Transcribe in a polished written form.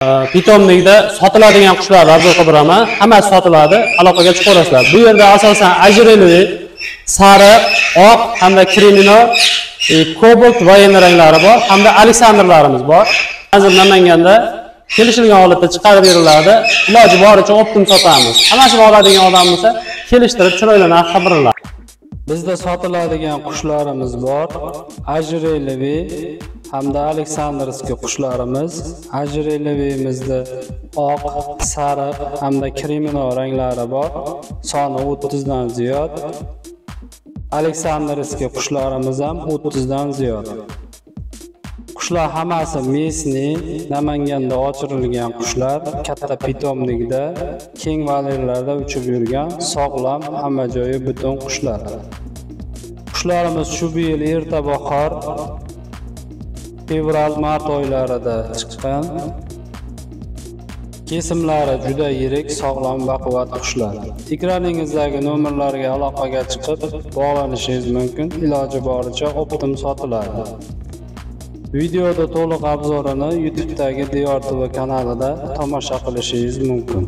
Pitomlikda sotiladigan qushlarni arzon qilib beraman. Hammasi sotiladi. Aloqaga chiqaverasizlar. Bu yerda asosan ajreli, sariq, oq hamda kriminal, kobalt va yana ranglari bor, hamda Aleksandrlarimiz bor. Hozir Namanganda kelishilgan holatda chiqarib beriladi. Iloji boricha optim sotamiz. Hammasini oladigan odam bo'lsa, kelishtirib chiroyli narxga beriladi. Bizda sotiladigan qushlarimiz bor. Ajreli hamda Aleksandrskiy qushlarimiz. Ajrelivimizda oq, sariq hamda kriminal ranglari bor. Soni 30 dan ziyod. Aleksandrskiy qushlarimiz ham 30 dan ziyod. Qushlar hammasi mesni, Namanganda ochirilgan qushlar, katta pitomlikda, keng valirlarda uchib yurgan, sog'lom, hamma joyi butun qushlar. Qushlarimiz shu yil erta bahor, fevral-mart oylarida chiqqan. Kesimlari juda yirik, sog'lom, baquvvat qushlar. Ekraningizdagi nomerlarga aloqaga chiqib, bog'lanishingiz mumkin. Iloji boricha optim sotiladi. Videoda to'liq obzorini YouTube'dagi Diyor TV kanalida tomosha qilishingiz mumkin.